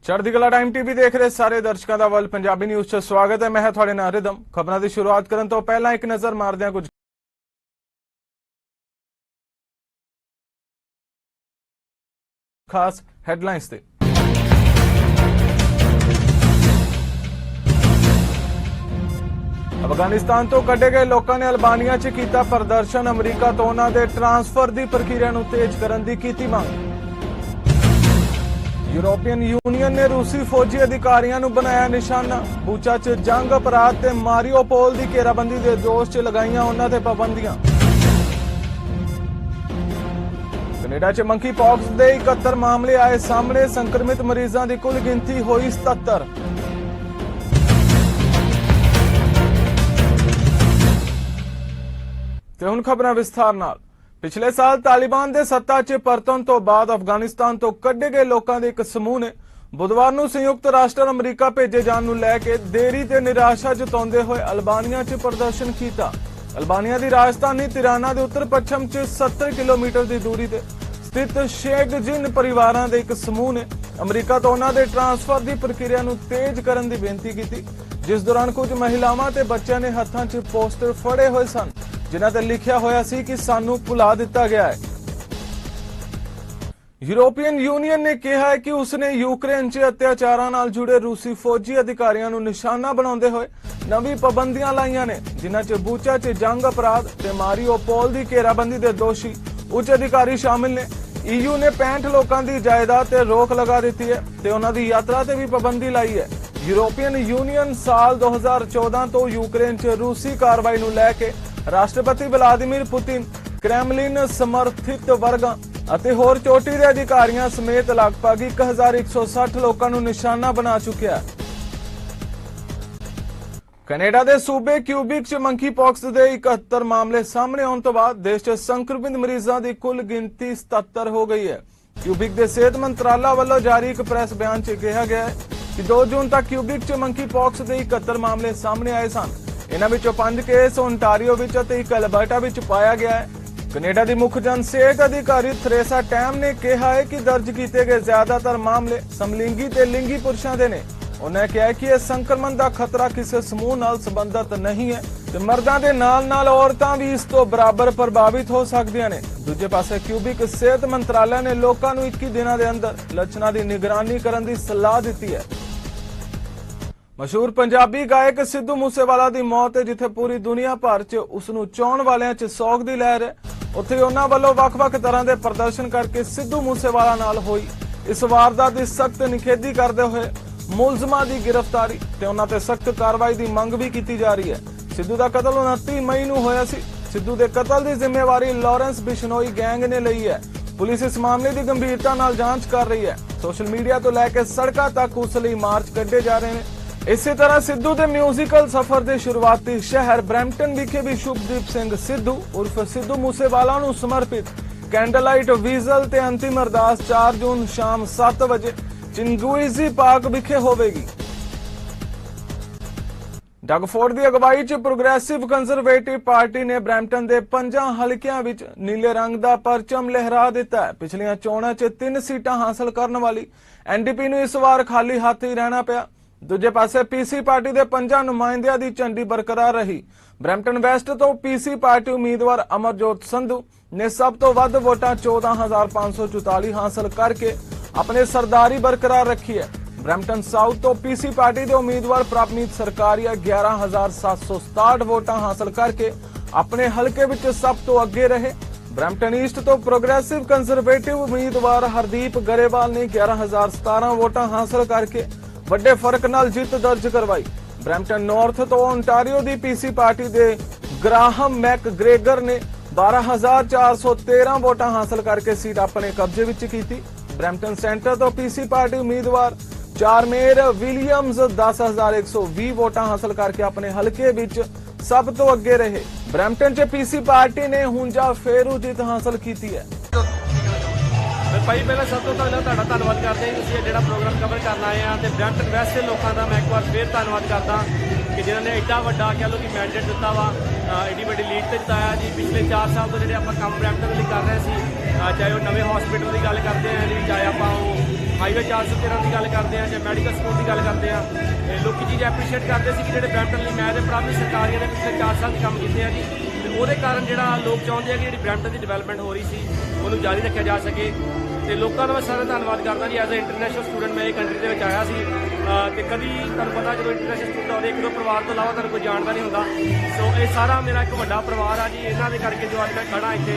चढ़दी कला time TV देख रहे सारे दर्शकों का वर्ल्ड पंजाबी न्यूज़ च स्वागत है। मैं थोड़े नाल रिदम। खबरों की शुरुआत करने तो पहला एक नज़र मारदे कुछ खास हैडलाइंस ते। अफगानिस्तान तो कढ़े गए लोगों ने अल्बानिया च कीता प्रदर्शन। अमरीका तो उन्हां दे ट्रांसफर की प्रक्रिया नूं तेज करन दी कीती मांग। यूरोपियन यूनियन ने रूसी फौजी अधिकारियों नूं बनाया निशाना। बूचा च जंग अपराध ते मारियोपोल की घेराबंदी के दोष च लगाईयां उन्हां ते पाबंदियां। कनेडा च मंकी पॉक्स के 71 मामले आए सामने। संक्रमित मरीजों की कुल गिनती हुई 77। ते हुण खबरां विस्तार नाल। पिछले साल तालिबान के सत्ता च परतन तो बाद अफगानिस्तान तो कढ़े गए लोगों के एक समूह ने बुधवार नूं संयुक्त राष्ट्र अमरीका भेजे जाण नूं लैके देरी ते निराशा जताउंदे होए अल्बानिया च प्रदर्शन किया। अल्बानिया की राजधानी तिराना के उत्तर पश्चिम च 70 किलोमीटर की दूरी ते स्थित शेखजिन परिवारों के एक समूह ने अमरीका तो उन्हां दे ट्रांसफर की प्रक्रिया नूं तेज करन दी बेनती की, जिस दौरान कुछ महिलावां ते बच्चों ने हत्थां च पोस्टर फड़े हुए सन जिन्हां ते लिखिया होया सी कि सानू भुला दिता गया है। यूरोपियन यूनियन ने कहा है कि उसने यूक्रेन च अत्याचारां नाल जुड़े रूसी फौजी अधिकारियों नूं निशाना बनाउंदे होए नवी पाबंदियां लाईयां ने, जिन्हां च बूचा च जंग अपराध ते मारियोपोल की घेराबंदी के दोषी उच्च अधिकारी शामिल ने। ईयू ने 65 लोगों की जायदाद ते रोक लगा दी है ते उन्हां दी यात्रा ते भी पाबंदी लाई है। यूरोपियन यूनियन साल 2014 तो यूक्रेन च रूसी कार्रवाई नूं लैके राष्ट्रपति व्लादिमीर पुतिन, क्रेमलिन समर्थित वर्गां ਅਤੇ ਹੋਰ ਚੋਟੀ ਦੇ ਅਧਿਕਾਰੀਆਂ ਸਮੇਤ ਲਗਭਗ 1160 ਲੋਕਾਂ ਨੂੰ ਨਿਸ਼ਾਨਾ ਬਣਾ ਚੁੱਕਿਆ ਹੈ। ਕੈਨੇਡਾ ਦੇ ਸੂਬੇ ਕਿਊਬਿਕ ਚ ਮੰਕੀ ਪੌਕਸ ਦੇ 71 ਮਾਮਲੇ ਸਾਹਮਣੇ ਆਉਣ ਤੋਂ ਬਾਅਦ ਦੇਸ਼ 'ਚ ਸੰਕਰਮਿਤ ਮਰੀਜ਼ਾਂ ਦੀ ਕੁੱਲ ਗਿਣਤੀ 77 ਹੋ ਗਈ ਹੈ। ਕਿਊਬਿਕ ਦੇ ਸਿਹਤ ਮੰਤਰਾਲਾ ਵੱਲੋਂ ਜਾਰੀ ਇੱਕ ਪ੍ਰੈਸ ਬਿਆਨ 'ਚ ਕਿਹਾ ਗਿਆ ਹੈ ਕਿ 2 ਜੂਨ ਤੱਕ ਕਿਊਬਿਕ ਚ ਮੰਕੀ ਪੌਕਸ ਦੇ 71 ਮਾਮਲੇ ਸਾਹਮਣੇ ਆਏ ਸਨ। ਇਹਨਾਂ ਵਿੱਚੋਂ 5 ਕੇਸ ਓਨਟਾਰੀਓ ਵਿੱਚ ਅਤੇ 1 ਅਲਬਰਟਾ ਵਿੱਚ ਪਾਇਆ ਗਿਆ ਹੈ। कनेडा की मुख्य जन सेहत अधिकारी थ्रेसा टैम ने कहा है कि दर्ज किए गए ज्यादातर मामले समलिंगी ते लिंगी पुरुषों के ने। उन्हें कहा कि यह संक्रमण का खतरा किसी समूह नाल संबंधित नहीं है ते मर्दां दे नाल औरतां भी इस तो बराबर प्रभावित हो सकदियां ने। दूजे पासे क्यूबिक सेहत मंत्रालय ने लोकां नूं 21 दिनां दे अंदर लक्षणां दी निगरानी करन दी सलाह दित्ती है। मशहूर पंजाबी गायक सिद्धू मूसेवाला की मौत है, जिथे पूरी दुनिया भर च उसनूं चाहण वालियां च सोग दी लहर है। उत्थे उन्हां वल्लों वख-वख तरह के प्रदर्शन करके सिद्धू मूसेवाला नाल होई इस वारदात की सख्त निखेधी करते हुए मुलजमां की गिरफ्तारी ते उन्हां ते सख्त कार्रवाई की मंग भी की जा रही है। सिद्धू का कतल 29 मई नूं होया सी। सिद्धू के कतल की जिम्मेवारी लॉरेंस बिश्नोई गैंग ने लई है। पुलिस इस मामले की गंभीरता नाल जांच कर रही है। सोशल मीडिया तो लैके सड़कों तक उस लई मार्च कढ़े जा रहे हैं। इसी तरह सिद्धू के म्यूजिकल सफर के शुरुआती शहर ब्रैम्पटन विखे भी शुभदीप सिंह सिद्धू उर्फ सिद्धू मूसेवाला नूं समर्पित कैंडललाइट विजल ते अंतिम अरदास 4 जून शाम 7 बजे चिंगुइजी पार्क विखे होवेगी। डगफोर्ड की अगवाई च प्रोग्रेसिव कंजरवेटिव पार्टी ने ब्रैम्पटन के 5 हलकियां विच नीले रंग का परचम लहरा दिता है। पिछलियां चोणां च 3 सीटां हासिल करने वाली एनडीपी नूं इस बार खाली हाथ ही रहना पिया। दूजे पासे पीसी पार्टी के 5 नुमाइंदियां की झंडी बरकरार रही। ब्रैम्पटन वेस्ट तो पीसी पार्टी उम्मीदवार अमरजोत संधू ने सब तो वध वोटां 14,544 हासिल करके अपने सरदारी बरकरार रखी है। ब्रैम्पटन साउथ तो पीसी पार्टी के उम्मीदवार प्रपमीत सरकारिया 11,767 वोटां हासिल करके अपने हलके विच सब तो अगे रहे। ब्रैम्पटन ईस्ट तो प्रोग्रेसिव कंजरवेटिव उम्मीदवार हरदीप गरेवाल ने 11,017 वोटां हासिल करके बड़े फर्क नाल जीत दर्ज करवाई। ब्रैम्पटन नॉर्थ तो ओंटारियो की पीसी पार्टी के ग्राहम मैकग्रेगर ने 12,413 वोटां हासिल करके सीट अपने कब्जे विच की। ब्रैम्पटन सेंटर तो पीसी पार्टी उम्मीदवार चारमेर विलियम्स 10,120 वोटां हासिल करके अपने हलके विच सब तो अगे रहे। ब्रैम्पटन च पीसी पार्टी ने हुंजा फेरू जीत हासिल की है। भाई पहले सब तो पहले तुहाडा धन्नवाद करते हैं तुसीं जिहड़ा प्रोग्राम कवर करना आए हैं। तो ब्रैम्पटन वैस्ट के लोगों का मैं एक बार फिर धन्नवाद करता कि जिन्होंने एडा वड्डा कह लो कि मैंडेट दिता वा, एडी वड्डी लीड से जिताया जी। पिछले 4 साल तो जिहड़े आपां काम ब्रैम्पटन लई कर रहे सी, चाहे वो नवे हॉस्पिटल की गल करते हैं जी, चाहे आपां ਹਾਈਵੇ 413 की गल करते हैं, चाहे मैडिकल स्कूल की गल करते हैं, लोग चीज़ एप्रीशिएट करते हैं कि जो ब्रैम्पटन लिए मैं तो प्राथमिक सरकारियों ने पिछले 4 साल काम किए हैं जी। तो वो कारण जो लोग चाहते हैं कि जी ब्रैम्पटन की डिवेलपमेंट हो रही सी उन्होंने जारी रखा जा सके। तो लोगों का मैं सारा धन्यवाद करता जी। एज ए इंटरनेशनल स्टूडेंट मैं कंट्री के आया सी तो कभी तुहानूं पता जो इंटरनेशनल स्टूडेंट होते एक दो परिवार तो इलावा तुहानूं कोई जानता नहीं होंदा। सो ये सारा मेरा एक बड़ा परिवार है जी। इन्हों के करके जो अज मैं खड़ा इतने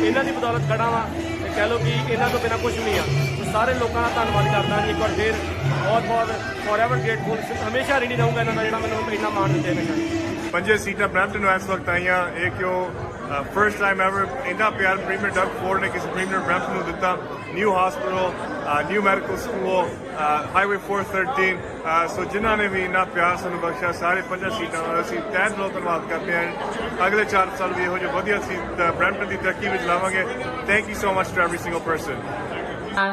इन्हों की बदौलत खड़ा वा, कह लो कि इन्हों तो बिना कुछ नहीं है। तो सारे लोगों का धन्यवाद करता जी एक बार फिर बहुत बहुत फॉर एवर ग्रेटफुल। हमेशा ऋणी रहूँगा इन्हों का जो मैंने इन्ना मान दिते हमेशा। 5 सीटां ब्रैम्पटन इस वक्त आईयां। एक जो फर्स्ट टाइम एवर इन्ना प्यार प्रीमियर डग फोर्ड ने किसी प्रीमियर ब्रैम्पटन को दिता। New hospital, new medical school, highway 413। सो जिन्हों ने भी इन्ना प्यार सूँ बख्शा सारे 5 सीटां असीं तहे दिलों धन्नवाद करते हैं। अगले 4 साल भी इहो वधिया ब्रैम्पटन की तरक्की में लावांगे। Thank you so much to every single person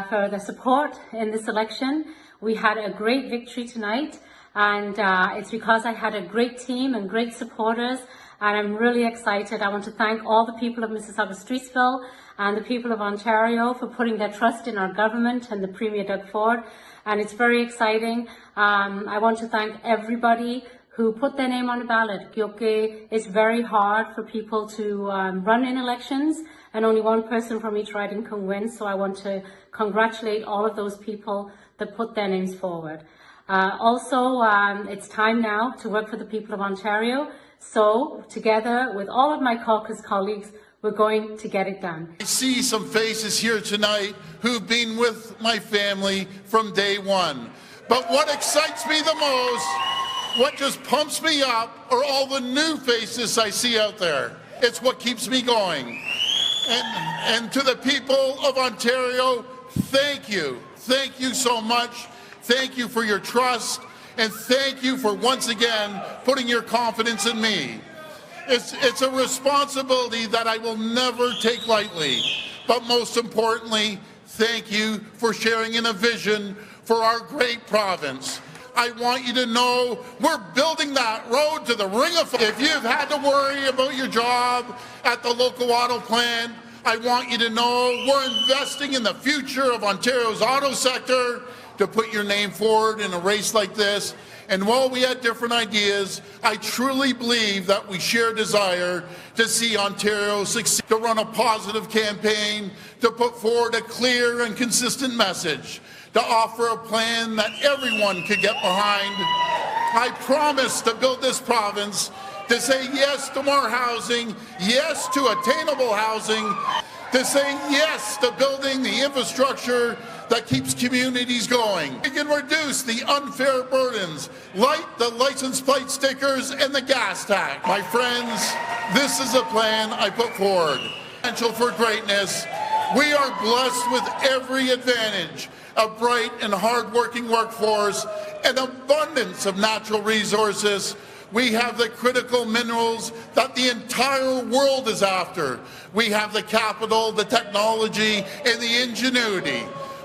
for the support in this election. We had a great victory tonight, and it's because I had a great team and great supporters, and I'm really excited. I want to thank all the people of Mississauga Streetsville and the people of Ontario for putting their trust in our government and the Premier Doug Ford, and it's very exciting. I want to thank everybody who put their name on the ballot, because it's very hard for people to run in elections, and only one person from each riding can win. So I want to congratulate all of those people that put their names forward. Also, it's time now to work for the people of Ontario. So together with all of my caucus colleagues, we're going to get it done. I see some faces here tonight who've been with my family from day one. But what excites me the most, what just pumps me up, are all the new faces I see out there. It's what keeps me going. And to the people of Ontario, thank you. Thank you so much. Thank you for your trust. And thank you for once again putting your confidence in me. It's a responsibility that I will never take lightly. But most importantly, thank you for sharing in a vision for our great province. I want you to know we're building that road to the Ring of Fire. If you've had to worry about your job at the local auto plant, I want you to know we're investing in the future of Ontario's auto sector to put your name forward in a race like this. And while we had different ideas, I truly believe that we share a desire to see Ontario succeed, to run a positive campaign, to put forward a clear and consistent message, to offer a plan that everyone could get behind. I promise to build this province, to say yes to more housing, yes to attainable housing, to say yes to building the infrastructure that keeps communities going. We can reduce the unfair burdens, like the license plate stickers and the gas tax. My friends, this is a plan I put forward. Potential for greatness. We are blessed with every advantage, a bright and hard-working workforce, an abundance of natural resources. We have the critical minerals that the entire world is after. We have the capital, the technology, and the ingenuity.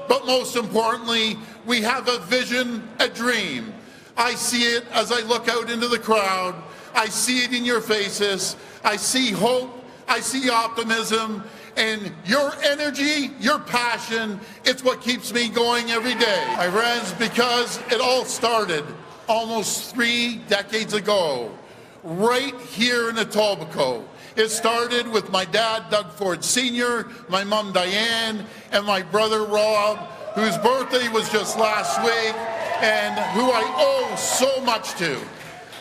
But most importantly, we have a vision, a dream. I see it as I look out into the crowd. I see it in your faces. I see hope. I see optimism. And your energy, your passion, it's what keeps me going every day. My friends, because it all started almost 3 decades ago, right here in Etobicoke. It started with my dad, Doug Ford Sr., my mom, Diane, and my brother, Rob, whose birthday was just last week, and who I owe so much to.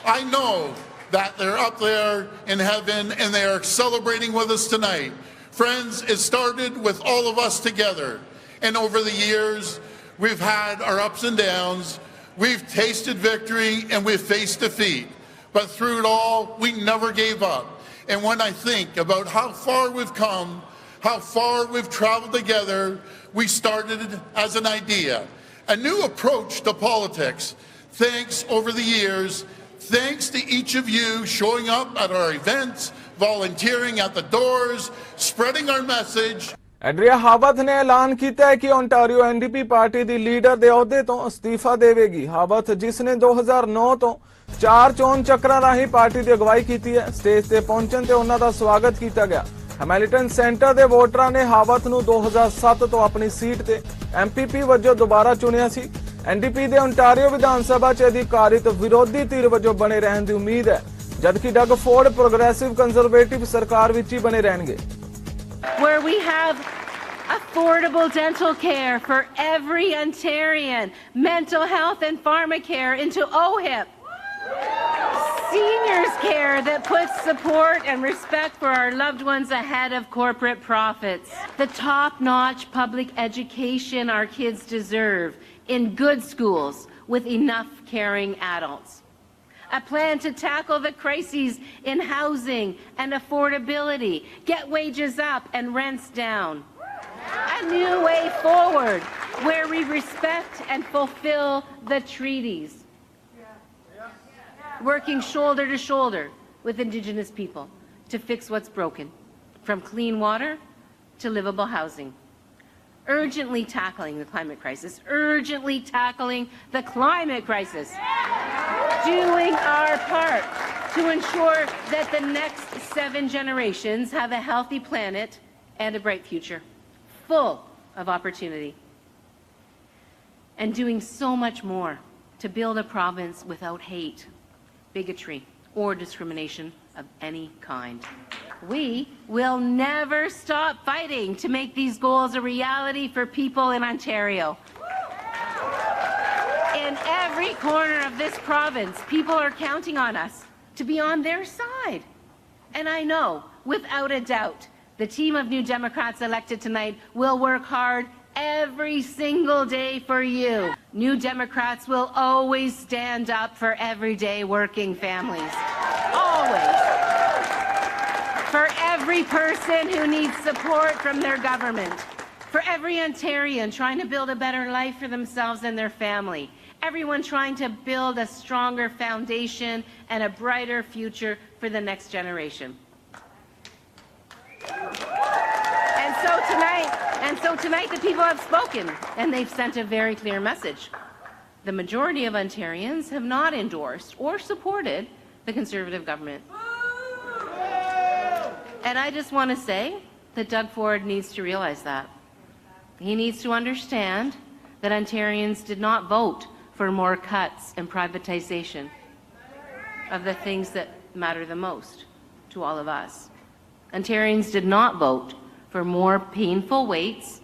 I know that they're up there in heaven, and they are celebrating with us tonight. Friends, it started with all of us together. And over the years, we've had our ups and downs. We've tasted victory, and we've faced defeat. But through it all, we never gave up. And when I think about how far we've come, how far we've traveled together, we started as an idea, a new approach to politics. Thanks over the years, thanks to each of you showing up at our events, volunteering at the doors, spreading our message. Andrea Horwath ने ऐलान किया है कि Ontario NDP party दी leader दे अहुदे तो अस्तीफा देवेगी। हावथ जिसने 2009 तो 4 चोन चक्रां राही पार्टी दी अगवाई की है, स्टेज ते पहुंचण ते उन्हां दा स्वागत किया गया। हैमिल्टन सेंटर दे वोटरां ने हावथ नूं 2007 तो अपनी सीट ते MPP ਵਜੋਂ ਦੁਬਾਰਾ ਚੁਣਿਆ ਸੀ। NDP ਦੇ ਓਨਟਾਰੀਓ ਵਿਧਾਨ ਸਭਾ 'ਚ ਅਧਿਕਾਰਿਤ ਵਿਰੋਧੀ ਧਿਰ ਵਜੋਂ ਬਣੇ ਰਹਿਣ ਦੀ ਉਮੀਦ ਹੈ, ਜਦਕਿ ਡਗ ਫੋਰਡ ਪ੍ਰੋਗਰੈਸਿਵ ਕੰਜ਼ਰਵੇਟਿਵ ਸਰਕਾਰ ਵਿੱਚ ਹੀ ਬਣੇ ਰਹਿਣਗੇ। Where we have affordable dental care for every Ontarian, mental health and pharmacare into OHIP, seniors care that puts support and respect for our loved ones ahead of corporate profits, the top-notch public education our kids deserve in good schools with enough caring adults. A plan to tackle the crises in housing and affordability, get wages up and rents down. A new way forward where we respect and fulfill the treaties. Working shoulder to shoulder with Indigenous people to fix what's broken, from clean water to livable housing. Urgently tackling the climate crisis, urgently tackling the climate crisis. Doing our part to ensure that the next 7 generations have a healthy planet and a bright future, full of opportunity. And doing so much more to build a province without hate, bigotry, or discrimination of any kind. We will never stop fighting to make these goals a reality for people in Ontario. In every corner of this province, people are counting on us to be on their side. And I know, without a doubt, the team of New Democrats elected tonight will work hard every single day for you. New Democrats will always stand up for everyday working families. Always. For every person who needs support from their government. For every Ontarian trying to build a better life for themselves and their family. Everyone trying to build a stronger foundation and a brighter future for the next generation. And so tonight the people have spoken, and they've sent a very clear message. The majority of Ontarians have not endorsed or supported the Conservative government. And I just want to say that Doug Ford needs to realize that. He needs to understand that Ontarians did not vote for more cuts and privatization of the things that matter the most to all of us. Ontarians did not vote for more painful waits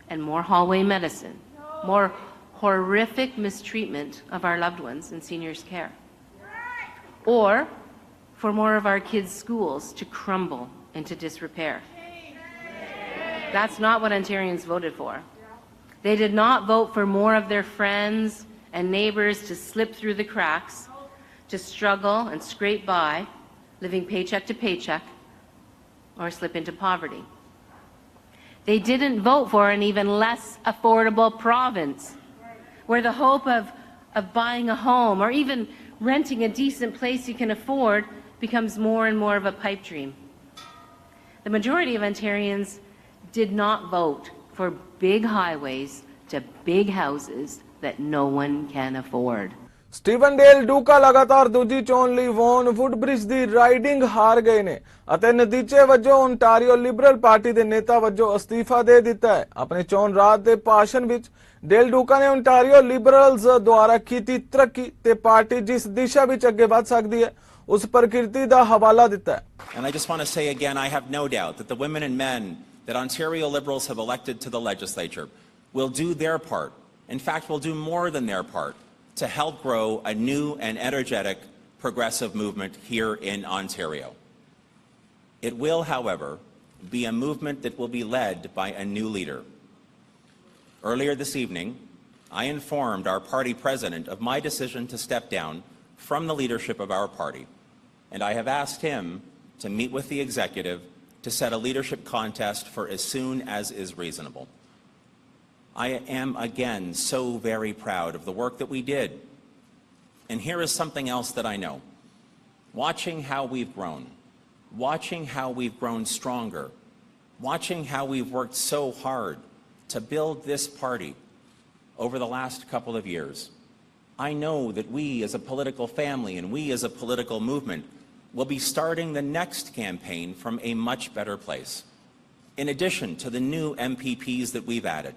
and more hallway medicine, more horrific mistreatment of our loved ones in seniors' care, or for more of our kids' schools to crumble into disrepair. That's not what Ontarians voted for. They did not vote for more of their friends and neighbors to slip through the cracks, to struggle and scrape by, living paycheck to paycheck, or slip into poverty. They didn't vote for an even less affordable province, where the hope of buying a home or even renting a decent place you can afford becomes more and more of a pipe dream. The majority of Ontarians did not vote for big highways to big houses that no one can afford. Steven Del Duca ਲਗਾਤਾਰ ਦੂਜੀ ਚੋਣ ਲਈ won ਵੁੱਡਬ੍ਰਿਜ ਦੀ riding ਹਾਰ ਗਏ ਨੇ ਅਤੇ ਨਤੀਜੇ ਵਜੋਂ ਓਨਟਾਰੀਓ ਲਿਬਰਲ ਪਾਰਟੀ ਦੇ ਨੇਤਾ ਵਜੋਂ ਅਸਤੀਫਾ ਦੇ ਦਿੱਤਾ ਹੈ। ਆਪਣੇ ਚੋਣ ਰਾਤ ਦੇ ਭਾਸ਼ਣ ਵਿੱਚ ਡੇਲ ਡੂਕਾ ਨੇ ਓਨਟਾਰੀਓ ਲਿਬਰਲਜ਼ ਦੁਆਰਾ ਕੀਤੀ ਤਰੱਕੀ ਤੇ ਪਾਰਟੀ ਜਿਸ ਦਿਸ਼ਾ ਵਿੱਚ ਅੱਗੇ ਵਧ ਸਕਦੀ ਹੈ ਉਸ ਪ੍ਰਕਿਰਤੀ ਦਾ ਹਵਾਲਾ ਦਿੱਤਾ ਹੈ। And I just want to say again, I have no doubt that the women and men that Ontario Liberals have elected to the legislature will do their part. In fact, will do more than their part to help grow a new and energetic progressive movement here in Ontario. It will, however, be a movement that will be led by a new leader. Earlier this evening, I informed our party president of my decision to step down from the leadership of our party, and I have asked him to meet with the executive to set a leadership contest for as soon as is reasonable. I am again so very proud of the work that we did. And here is something else that I know. Watching how we've grown, watching how we've grown stronger, watching how we've worked so hard to build this party over the last couple of years, I know that we as a political family and we as a political movement will be starting the next campaign from a much better place. In addition to the new MPPs that we've added,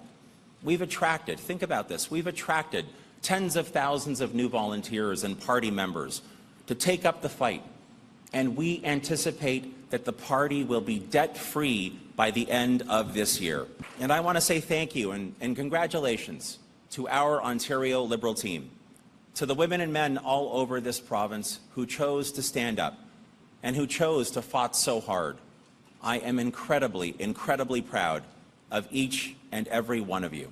We've attracted, think about this, we've attracted tens of thousands of new volunteers and party members to take up the fight. And we anticipate that the party will be debt-free by the end of this year. And I want to say thank you and congratulations to our Ontario Liberal team, to the women and men all over this province who chose to stand up and who chose to fight so hard. I am incredibly, incredibly proud of each and every one of you.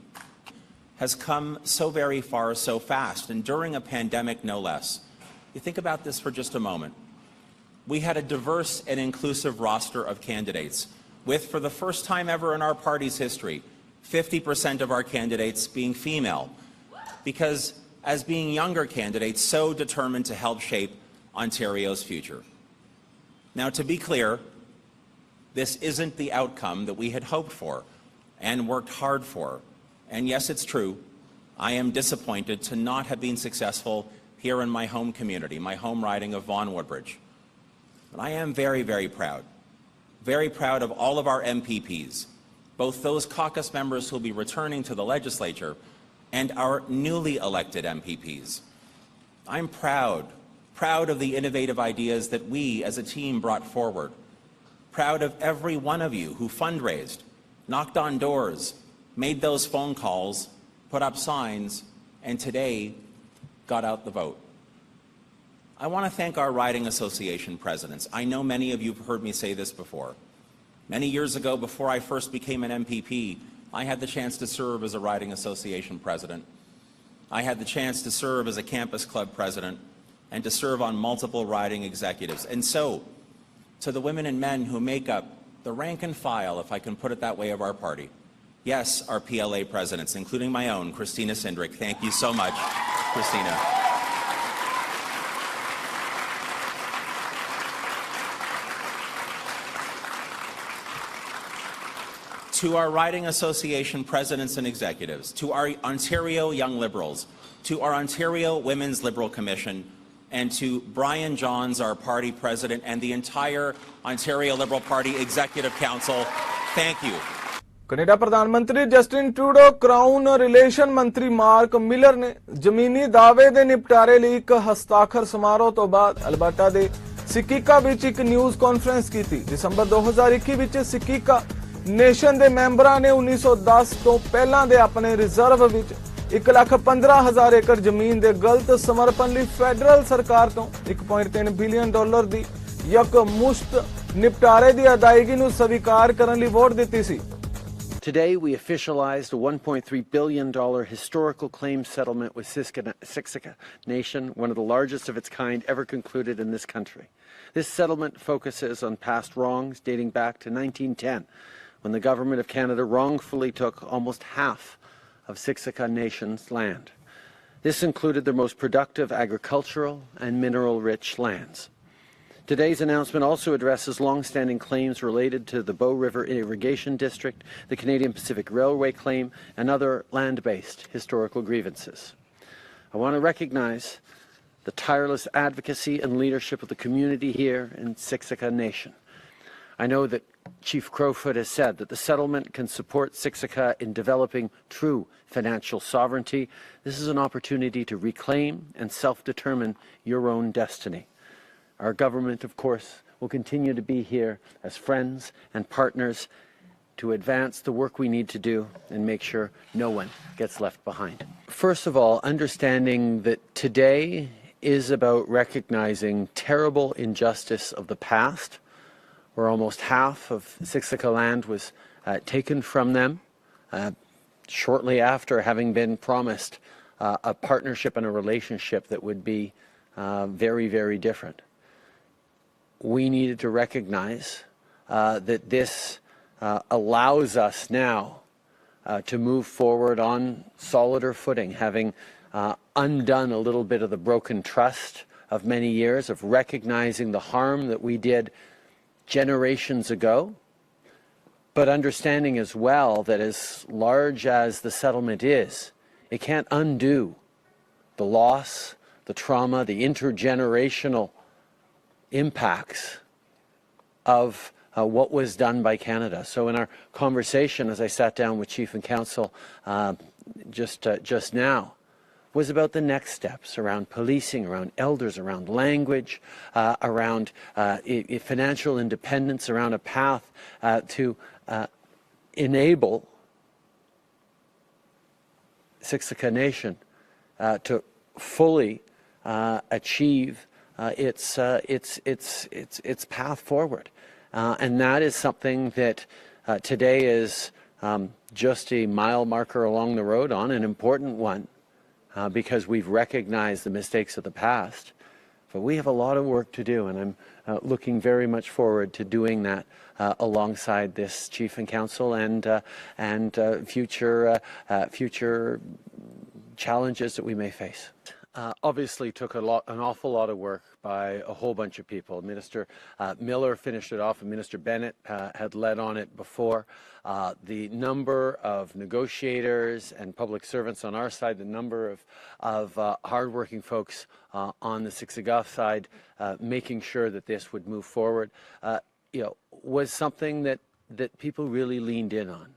Has come so very far so fast, and during a pandemic no less. You think about this for just a moment. We had a diverse and inclusive roster of candidates, with, for the first time ever in our party's history, 50% of our candidates being female, because as being younger candidates so determined to help shape Ontario's future. Now, to be clear, this isn't the outcome that we had hoped for and worked hard for. And yes, it's true, I am disappointed to not have been successful here in my home community, my home riding of Vaughan Woodbridge. But I am very, very proud of all of our MPPs, both those caucus members who will be returning to the legislature and our newly elected MPPs. I'm proud of the innovative ideas that we as a team brought forward, proud of every one of you who fundraised, knocked on doors, made those phone calls, put up signs, and today got out the vote. I want to thank our riding association presidents. I know many of you have heard me say this before. Many years ago, before I first became an MPP, I had the chance to serve as a riding association president. I had the chance to serve as a campus club president and to serve on multiple riding executives. And so, to the women and men who make up the rank and file, if I can put it that way, of our party, yes, our PLA presidents, including my own, Christina Sindrick. Thank you so much, Christina. To our riding association presidents and executives, to our Ontario Young Liberals, to our Ontario Women's Liberal Commission, and to Brian Johns, our party president, and the entire Ontario Liberal Party Executive Council, thank you. Canada ਪ੍ਰਧਾਨ ਮੰਤਰੀ Justin Trudeau crown relation ਮੰਤਰੀ mark miller ਨੇ ਜ਼ਮੀਨੀ ਦਾਅਵੇ ਦੇ ਨਿਪਟਾਰੇ ਲਈ ਇੱਕ ਹਸਤਾਖਰ ਸਮਾਰੋਹ ਤੋਂ ਬਾਅਦ ਅਲਬਰਟਾ ਦੇ ਸਿਕੀਕਾ ਵਿੱਚ ਇੱਕ ਨਿਊਜ਼ ਕਾਨਫਰੰਸ ਕੀਤੀ। ਦਸੰਬਰ 2021 ਵਿੱਚ ਸਿਕੀਕਾ ਨੇਸ਼ਨ ਦੇ ਮੈਂਬਰਾਂ ਨੇ 1910 ਤੋਂ ਪਹਿਲਾਂ ਦੇ ਆਪਣੇ ਰਿਜ਼ਰਵ ਵਿੱਚ 1,15,000 ਏਕੜ ਜ਼ਮੀਨ ਦੇ ਗਲਤ ਸਮਰਪਣ ਲਈ ਫੈਡਰਲ ਸਰਕਾਰ ਤੋਂ $1.3 ਬਿਲੀਅਨ ਦੀ ਯਕਮੁਸ਼ਤ ਨਿਪਟਾਰੇ ਦੀ ਅਦਾਇਗੀ ਨੂੰ ਸਵੀਕਾਰ ਕਰਨ ਲਈ ਵੋਟ ਦਿੱਤੀ ਸੀ। Today, we officialized a $1.3 billion historical claim settlement with Siksika Nation, one of the largest of its kind ever concluded in this country. This settlement focuses on past wrongs dating back to 1910, when the Government of Canada wrongfully took almost half of Siksika Nation's land. This included their most productive agricultural and mineral-rich lands. Today's announcement also addresses long-standing claims related to the Bow River Irrigation District, the Canadian Pacific Railway claim, and other land-based historical grievances. I want to recognize the tireless advocacy and leadership of the community here in Siksika Nation. I know that Chief Crowfoot has said that the settlement can support Siksika in developing true financial sovereignty. This is an opportunity to reclaim and self-determine your own destiny. Our government, of course, will continue to be here as friends and partners to advance the work we need to do and make sure no one gets left behind. First of all, understanding that today is about recognizing terrible injustice of the past, where almost half of Siksika land was taken from them shortly after having been promised a partnership and a relationship that would be very, very different. We needed to recognize that this allows us now to move forward on solider footing, having undone a little bit of the broken trust of many years, of recognizing the harm that we did generations ago, but understanding as well that as large as the settlement is, it can't undo the loss, the trauma, the intergenerational impacts of what was done by Canada. So in our conversation, as I sat down with Chief and Counsel just now, was about the next steps around policing, around elders, around language, around financial independence, around a path to enable Siksika Nation to fully achieve its path forward. And that is something that today is just a mile marker along the road on, an important one, because we've recognized the mistakes of the past. But we have a lot of work to do, and I'm looking very much forward to doing that alongside this Chief and Counsel and future challenges that we may face. Obviously took an awful lot of work by a whole bunch of people. Minister Miller finished it off, and Minister Bennett had led on it before. The number of negotiators and public servants on our side, the number of hardworking folks on the Siksika side, making sure that this would move forward, was something that people really leaned in on.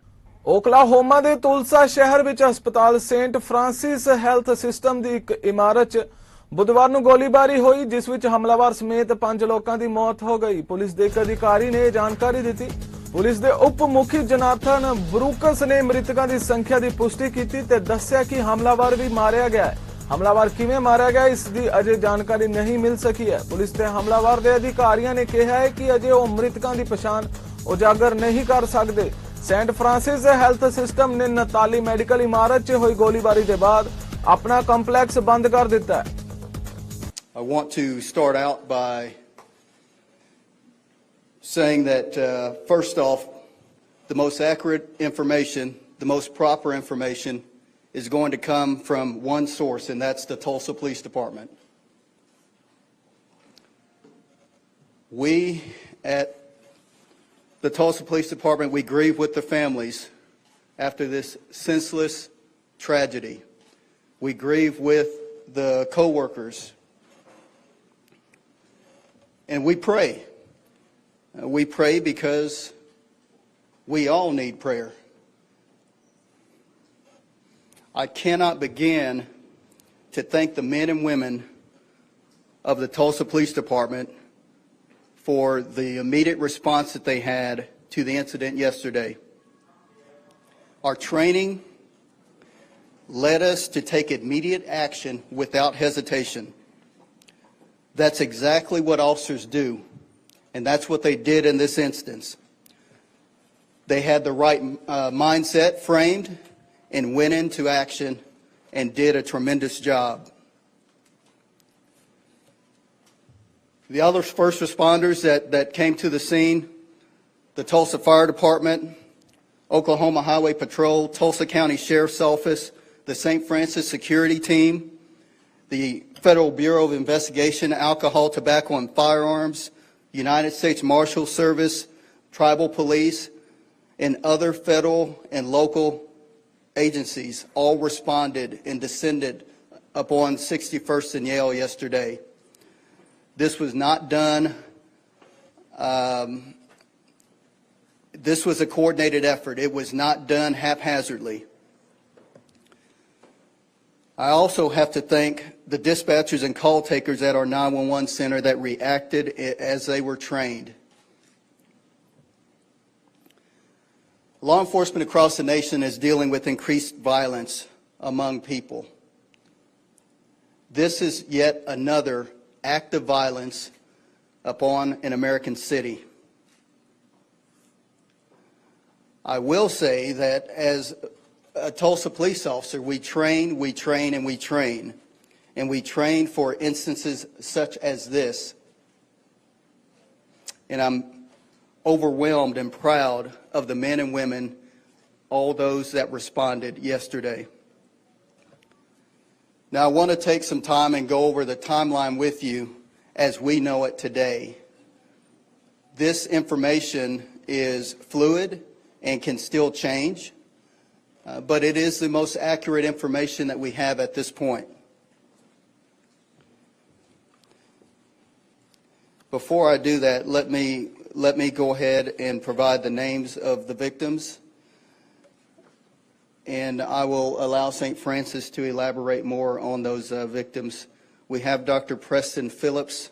Oklahoma ਦੇ Tulsa ਸ਼ਹਿਰ ਵਿੱਚ ਹਸਪਤਾਲ Saint Francis health system ਦੀ ਇੱਕ ਇਮਾਰਤ 'ਚ ਬੁੱਧਵਾਰ ਨੂੰ ਗੋਲੀਬਾਰੀ ਹੋਈ, ਜਿਸ ਵਿੱਚ ਹਮਲਾਵਰ ਸਮੇਤ 5 ਲੋਕਾਂ ਦੀ ਮੌਤ ਹੋ ਗਈ। ਪੁਲਿਸ ਦੇ ਇੱਕ ਅਧਿਕਾਰੀ ਨੇ ਜਾਣਕਾਰੀ ਦਿੱਤੀ। ਪੁਲਿਸ ਦੇ ਉਪ ਮੁਖੀ ਜਨਾਰਥਨ ਬਰੂਕਸ ਨੇ ਮ੍ਰਿਤਕਾਂ ਦੀ ਸੰਖਿਆ ਦੀ ਪੁਸ਼ਟੀ ਕੀਤੀ ਤੇ ਦੱਸਿਆ ਕਿ ਹਮਲਾਵਰ ਵੀ ਮਾਰਿਆ ਗਿਆ ਹੈ। ਹਮਲਾਵਰ ਕਿਵੇਂ ਮਾਰਿਆ ਗਿਆ ਇਸ ਦੀ ਅਜੇ ਜਾਣਕਾਰੀ ਨਹੀਂ ਮਿਲ ਸਕੀ ਹੈ। ਪੁਲਿਸ ਤੇ ਹਮਲਾਵਰ ਦੇ ਅਧਿਕਾਰੀਆਂ ਨੇ ਕਿਹਾ ਹੈ ਕਿ ਅਜੇ ਉਹ ਮ੍ਰਿਤਕਾਂ ਦੀ ਪਛਾਣ ਉਜਾਗਰ ਨਹੀਂ ਕਰ ਸਕਦੇ। सेंट फ्रांसिस हेल्थ सिस्टम ने नताली मेडिकल इमारत च हुई गोलीबारी के बाद अपना कंप्लेक्स बंद कर दिता है। I want to start out by saying that first off, the most accurate information, the most proper information is going to come from one source, and that's the Tulsa Police Department. We at the Tulsa Police Department, we grieve with the families after this senseless tragedy. We grieve with the co-workers. And we pray. We pray because we all need prayer. I cannot begin to thank the men and women of the Tulsa Police Department for the immediate response that they had to the incident yesterday. Our training led us to take immediate action without hesitation. That's exactly what officers do, and that's what they did in this instance. They had the right mindset framed and went into action and did a tremendous job. The other first responders that came to the scene, the Tulsa Fire Department, Oklahoma Highway Patrol, Tulsa County Sheriff's Office, the St. Francis Security Team, the Federal Bureau of Investigation, Alcohol, Tobacco, and Firearms, United States Marshal Service, Tribal Police, and other federal and local agencies all responded and descended upon 61st and Yale yesterday. This was not done. This was a coordinated effort. It was not done haphazardly. I also have to thank the dispatchers and call takers at our 911 center that reacted as they were trained. Law enforcement across the nation is dealing with increased violence among people. This is yet another act of violence upon an American city. I will say that as a Tulsa police officer, we train, and we train. And we train for instances such as this. And I'm overwhelmed and proud of the men and women, all those that responded yesterday. Now, I want to take some time and go over the timeline with you as we know it today. This information is fluid and can still change, but it is the most accurate information that we have at this point. Before I do that, let me let me go ahead and provide the names of the victims. And I will allow St. Francis to elaborate more on those victims. We have Dr. Preston Phillips.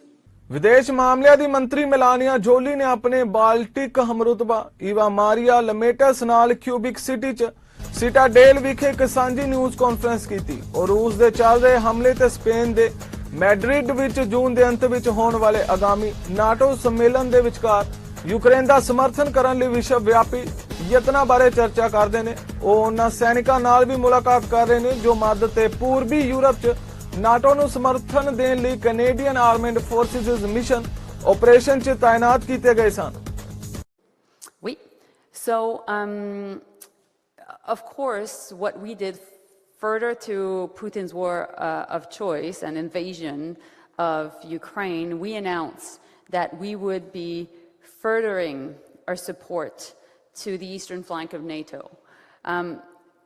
विदेश मामलों की मंत्री Melania जोली ने अपने Baltic हमरुतबा Eva Maria लमेटस नाल cubic city च Citadel विखे एक सांझी न्यूज़ कॉन्फ्रेंस की और रूस दे चल रहे हमले ते स्पेन दे मैड्रिड विच जून दे अंत विच होने वाले आगामी नाटो सम्मेलन दे विचकार यूक्रेन का समर्थन करने लिए विश्व व्यापी यत्नां बारे चर्चा करते हैं। ਉਹ ਉਹਨਾਂ सैनिकों नाल भी मुलाकात कर रहे हैं जो मध्य ते पूर्वी यूरोप च नाटो ਨੂੰ समर्थन देने ਲਈ Canadian armed forces mission operation च तैनात किए गए सन। Oui. So, of course, what we did further to Putin's war of choice and invasion of Ukraine, we announced that we would be furthering our support to the eastern flank of NATO.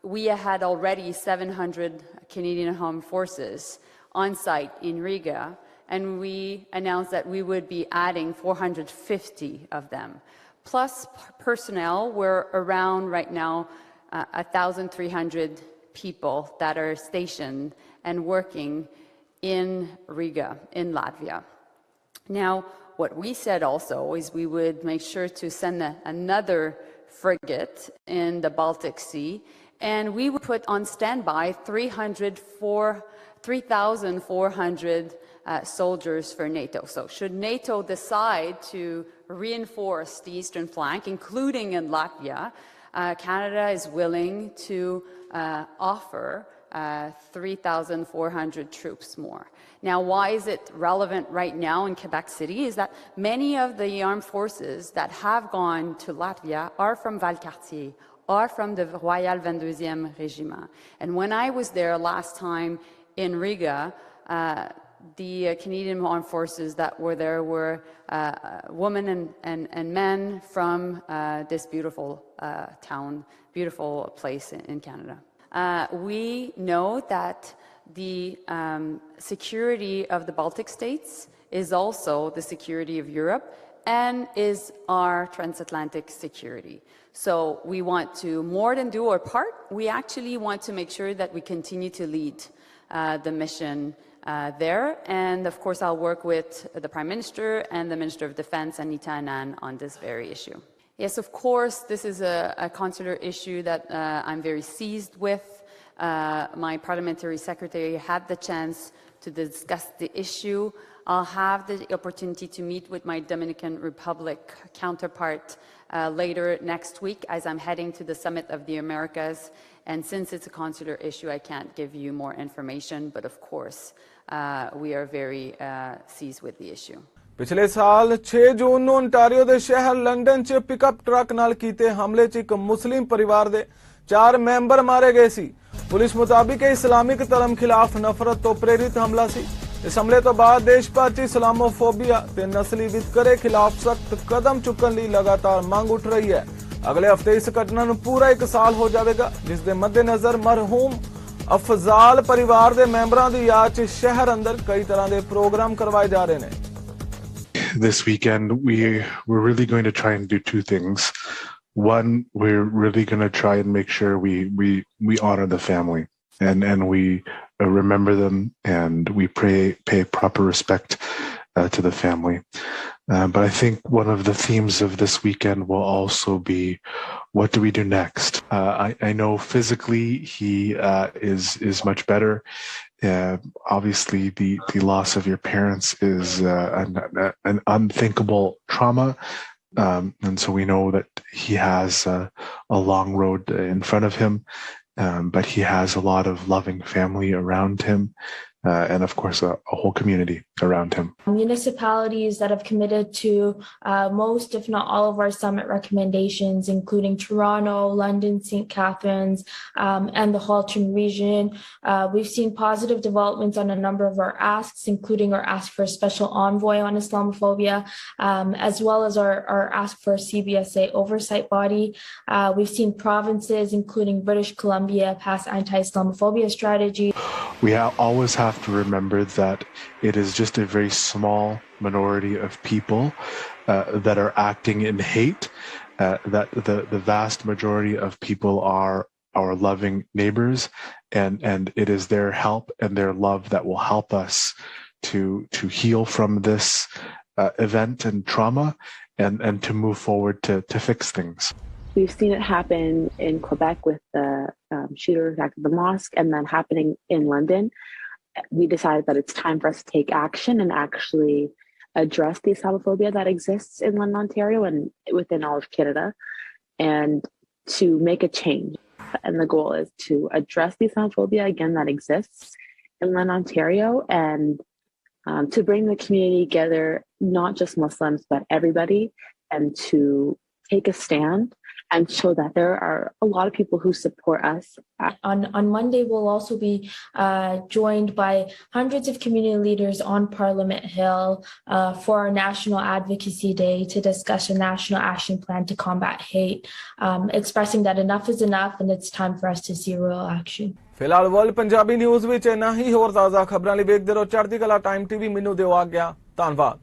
We had already 700 Canadian Armed Forces on site in Riga, and we announced that we would be adding 450 of them. Plus personnel, we're around right now 1,300 people that are stationed and working in Riga, in Latvia. Now, what we said also is we would make sure to send another frigate in the Baltic Sea, and we would put on standby 3,400 soldiers for NATO. So should NATO decide to reinforce the eastern flank, including in Latvia, Canada is willing to offer 3,400 troops more. Now, why is it relevant right now in Quebec City is that many of the armed forces that have gone to Latvia are from Valcartier, are from the Royal 22e Regiment. And when I was there last time in Riga, the Canadian armed forces that were there were women and men from this beautiful town, beautiful place in Canada. We know that the security of the Baltic states is also the security of Europe and is our transatlantic security. So we want to, more than do our part, we actually want to make sure that we continue to lead the mission there. And of course, I'll work with the Prime Minister and the Minister of Defense, Anita Anand, on this very issue. Yes, of course, this is a consular issue that I'm very seized with. My parliamentary secretary had the chance to discuss the issue. I'll have the opportunity to meet with my Dominican Republic counterpart later next week as I'm heading to the Summit of the Americas. And since it's a consular issue, I can't give you more information, but of course, we are very seized with the issue. पिछले साल 6 जून ਨੂੰ Ontario ਦੇ ਸ਼ਹਿਰ London 'ਚ pickup truck ਨਾਲ ਕੀਤੇ ਹਮਲੇ 'ਚ ਇੱਕ ਮੁਸਲਿਮ ਪਰਿਵਾਰ ਦੇ 4 ਮੈਂਬਰ ਮਾਰੇ ਗਏ ਸੀ। पुलिस मुताबिक इस्लामिक धर्म खिलाफ नफरत तो प्रेरित हमला सी। इस हमले तो बाद देश भर च इस्लामोफोबिया ते नस्ली वितकरे खिलाफ सख्त कदम चुकन लई लगातार मांग उठ रही है। अगले हफ्ते इस घटना नूं पूरा 1 साल हो जाएगा, जिस दे मद्देनजर मरहूम अफजाल परिवार दे मैंबरां दी याद च शहर अंदर कई तरह के प्रोग्राम करवाए जा रहे हैं। This weekend we're really going to try and do 2 things. One, we're really going to try and make sure we honor the family and we remember them and we pay proper respect to the family. But I think one of the themes of this weekend will also be, what do we do next? I know physically he is much better. Obviously, the loss of your parents is an unthinkable trauma. And so we know that he has a long road in front of him, but he has a lot of loving family around him. And of course, a whole community around him. Municipalities that have committed to most, if not all, of our summit recommendations, including Toronto, London, St. Catharines, and the Halton region. We've seen positive developments on a number of our asks, including our ask for a special envoy on Islamophobia, as well as our ask for a CBSA oversight body. We've seen provinces, including British Columbia, pass anti-Islamophobia strategy. We always have to remember that it is just a very small minority of people that are acting in hate, that the vast majority of people are our loving neighbors, and it is their help and their love that will help us to heal from this event and trauma, and to move forward to fix things. We've seen it happen in Quebec with the shooter attack at the mosque, and then happening in London. We decided that it's time for us to take action and actually address the Islamophobia that exists in London, Ontario, and within all of Canada, and to make a change. And the goal is to address the Islamophobia, again, that exists in London, Ontario, and to bring the community together, not just Muslims, but everybody, and to take a stand and show that there are a lot of people who support us. On Monday, we'll also be joined by hundreds of community leaders on Parliament Hill for our National Advocacy Day to discuss a national action plan to combat hate, expressing that enough is enough and it's time for us to see real action. ਫਿਲਹਾਲ world Punjabi news ਵਿੱਚ ਇੰਨਾ ਹੀ। ਹੋਰ ਤਾਜ਼ਾ ਖਬਰਾਂ ਲਈ ਵੇਖਦੇ ਰਹੋ ਚੜ੍ਹਦੀ ਕਲਾ ਟਾਈਮ ਟੀਵੀ। ਮੈਨੂੰ ਦਿਓ ਆਗਿਆ। ਧੰਨਵਾਦ।